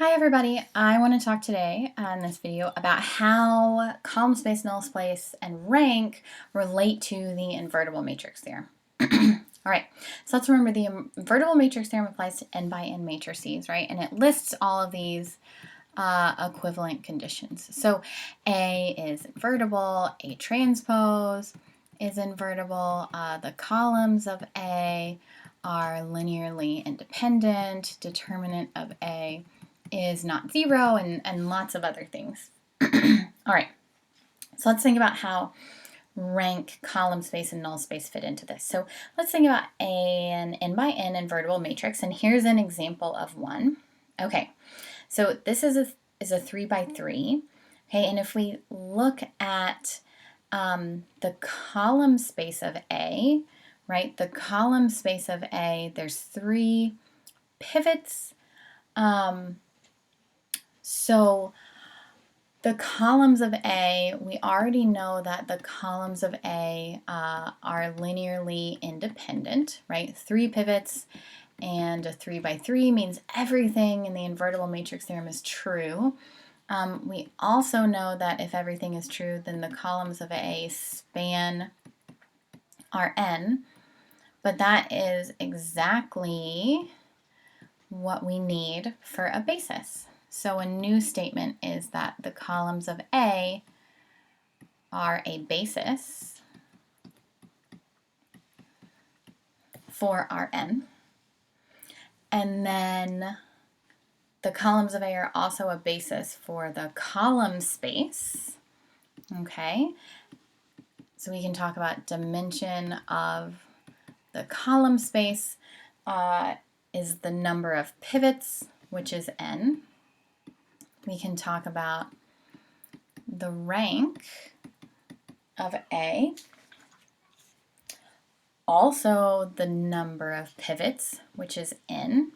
Hi everybody, I want to talk today in this video about how column space, null space, and rank relate to the invertible matrix theorem. Alright, so let's remember the invertible matrix theorem applies to n by n matrices, right? And it lists all of these equivalent conditions. So A is invertible, A transpose is invertible, the columns of A are linearly independent, determinant of A is not zero, and lots of other things. All right, so let's think about how rank, column space, and null space fit into this. So let's think about an n by n invertible matrix, and here's an example of one. Okay, so this is a 3 by 3. Okay, and if we look at the column space of A, right, the column space of A, there's 3 pivots. So the columns of A, we already know that the columns of A are linearly independent, right? 3 pivots and a 3 by 3 means everything in the invertible matrix theorem is true. We also know that if everything is true, then the columns of A span Rn, but that is exactly what we need for a basis. So a new statement is that the columns of A are a basis for Rn. And then the columns of A are also a basis for the column space. Okay, so we can talk about dimension of the column space is the number of pivots, which is n. We can talk about the rank of A, also the number of pivots, which is n.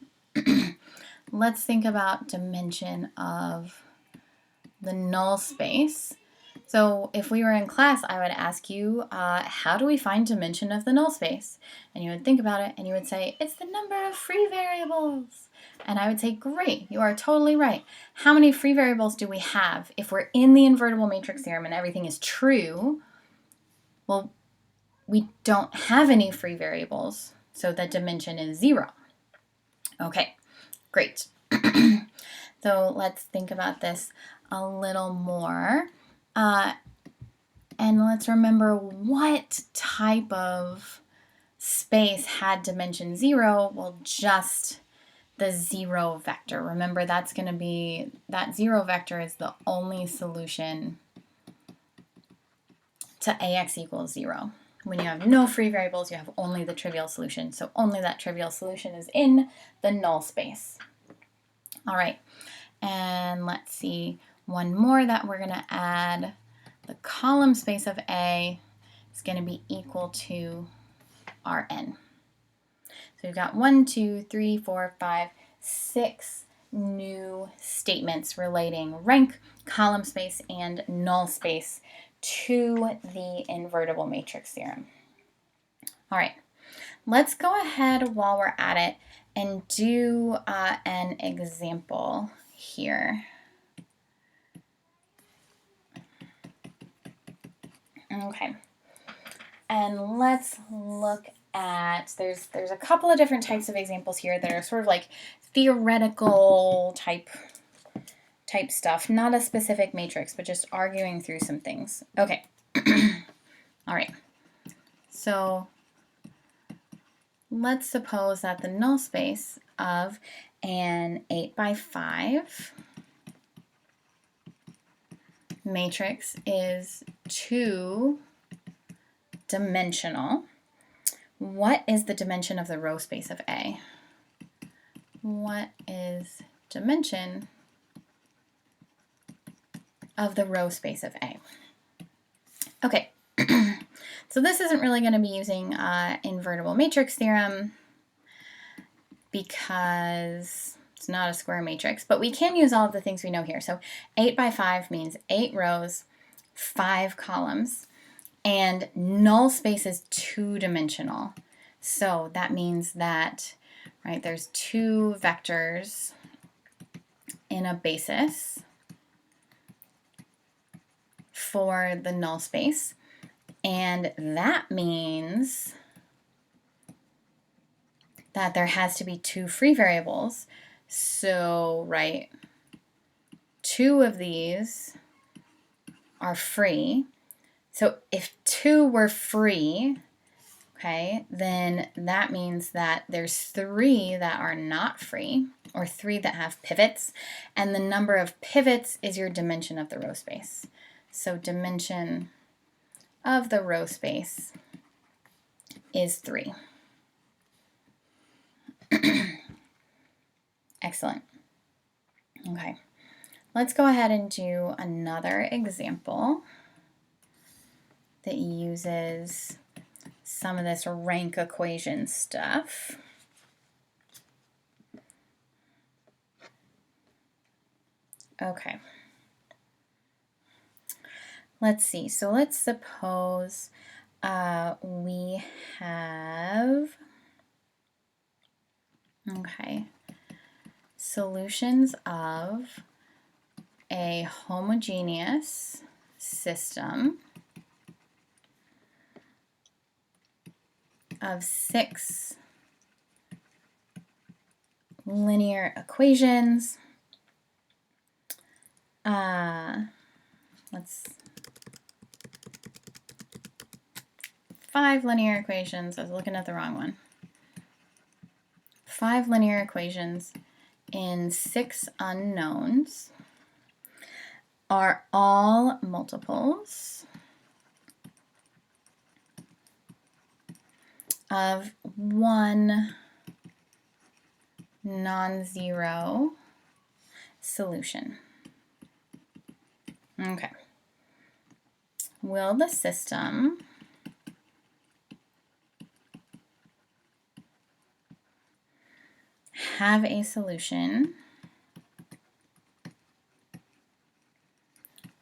Let's think about dimension of the null space. So if we were in class, I would ask you, how do we find dimension of the null space? And you would think about it and you would say, it's the number of free variables. And I would say, great, you are totally right. How many free variables do we have? If we're in the invertible matrix theorem and everything is true, well, we don't have any free variables, so the dimension is 0. Okay, great. So let's think about this a little more. And let's remember what type of space had dimension 0. Well, just the 0 vector. Remember, that's going to be, that 0 vector is the only solution to AX equals 0. When you have no free variables, you have only the trivial solution. So only that trivial solution is in the null space. All right, and let's see one more that we're going to add. The column space of A is going to be equal to Rn. So we've got 1, 2, 3, 4, 5, 6 new statements relating rank, column space, and null space to the invertible matrix theorem. All right, let's go ahead while we're at it and do an example here. Okay, and let's look at, there's a couple of different types of examples here that are sort of like theoretical type stuff, not a specific matrix, but just arguing through some things. Okay, all right, so let's suppose that the null space of an 8 by 5 matrix is 2-dimensional. What is the dimension of the row space of A? What is dimension of the row space of A? Okay, so this isn't really going to be using invertible matrix theorem because it's not a square matrix, but we can use all of the things we know here. So 8 by 5 means 8 rows, 5 columns, and null space is 2-dimensional. So that means that, right, there's 2 vectors in a basis for the null space, and that means that there has to be two free variables. So, right, two of these are free. So if two were free, okay, then that means that there's three that are not free, or three that have pivots, and the number of pivots is your dimension of the row space. So dimension of the row space is 3. Excellent. Okay, let's go ahead and do another example that uses some of this rank equation stuff. Okay. Let's see. So let's suppose we have, okay, solutions of a homogeneous system of 6 linear equations. Let's 5 linear equations. I was looking at the wrong one. 5 linear equations in 6 unknowns are all multiples of one non-zero solution. Okay. Will the system have a solution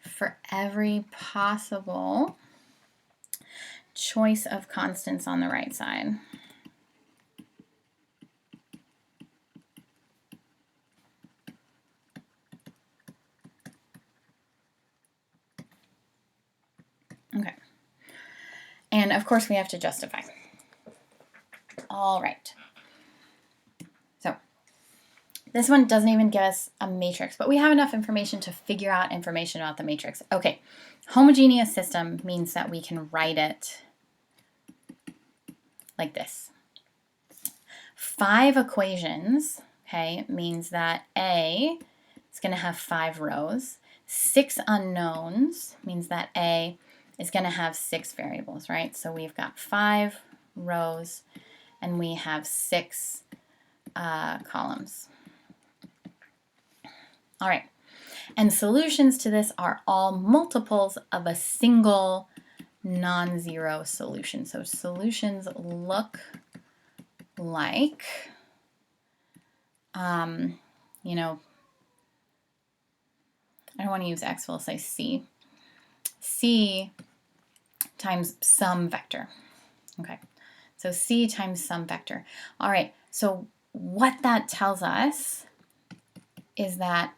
for every possible choice of constants on the right side? Okay. And of course we have to justify. All right. So this one doesn't even give us a matrix, but we have enough information to figure out information about the matrix. Okay. Homogeneous system means that we can write it like this. 5 equations, okay, means that A is going to have 5 rows. 6 unknowns means that A is going to have 6 variables, right? So we've got 5 rows and we have 6 columns. All right. And solutions to this are all multiples of a single non-zero solution. So solutions look like, you know, I don't want to use X, we'll say C. C times some vector. Okay, so C times some vector. All right, so what that tells us is that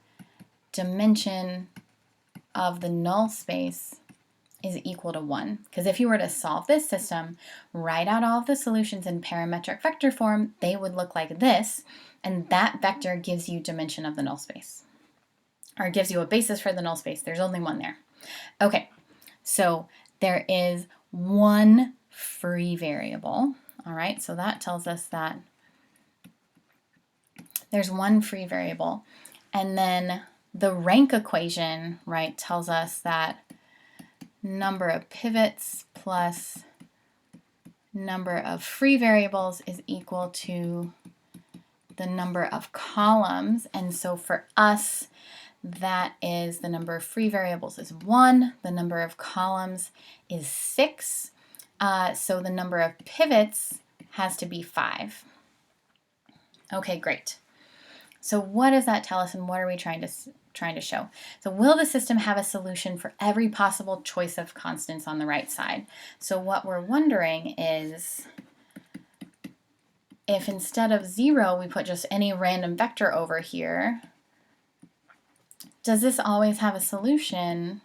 dimension of the null space is equal to 1. Because if you were to solve this system, write out all of the solutions in parametric vector form, they would look like this, and that vector gives you dimension of the null space, or gives you a basis for the null space. There's only one there. Okay, so there is one free variable. All right, so that tells us that there's one free variable. And then the rank equation, right, tells us that number of pivots plus number of free variables is equal to the number of columns. And so for us, that is the number of free variables is 1. The number of columns is 6. So the number of pivots has to be 5. Okay, great. So what does that tell us, and what are we trying to show? So will the system have a solution for every possible choice of constants on the right side? So what we're wondering is, if instead of 0 we put just any random vector over here, Does this always have a solution?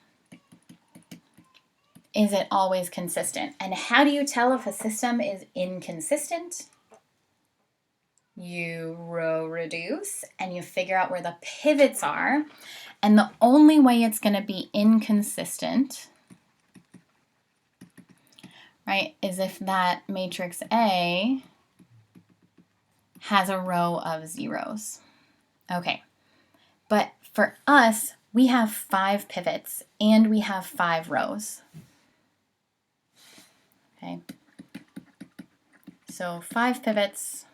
Is it always consistent? And how do you tell if a system is inconsistent? You row reduce and you figure out where the pivots are. And the only way it's going to be inconsistent, right, is if that matrix A has a row of zeros. Okay, but for us, we have 5 pivots and we have 5 rows. Okay, so 5 pivots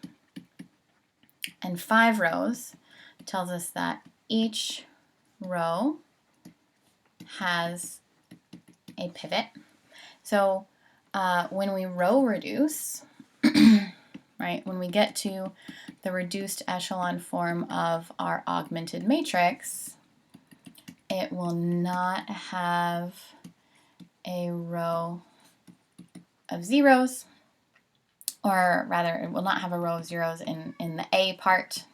and 5 rows tells us that each row has a pivot. So when we row reduce, right, when we get to the reduced echelon form of our augmented matrix, it will not have a row of zeros, or rather it will not have a row of zeros in the A part,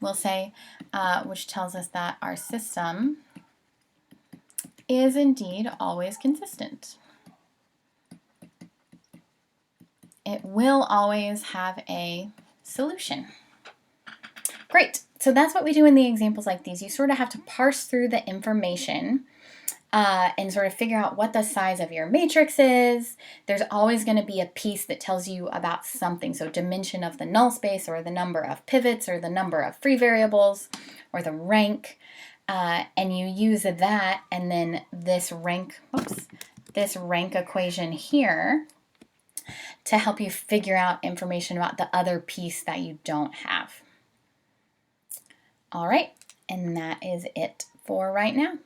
we'll say, which tells us that our system is indeed always consistent. It will always have a solution. Great, so that's what we do in the examples like these. You sort of have to parse through the information and sort of figure out what the size of your matrix is. There's always going to be a piece that tells you about something. So dimension of the null space, or the number of pivots, or the number of free variables, or the rank. And you use that, and then this rank equation here to help you figure out information about the other piece that you don't have. All right, and that is it for right now.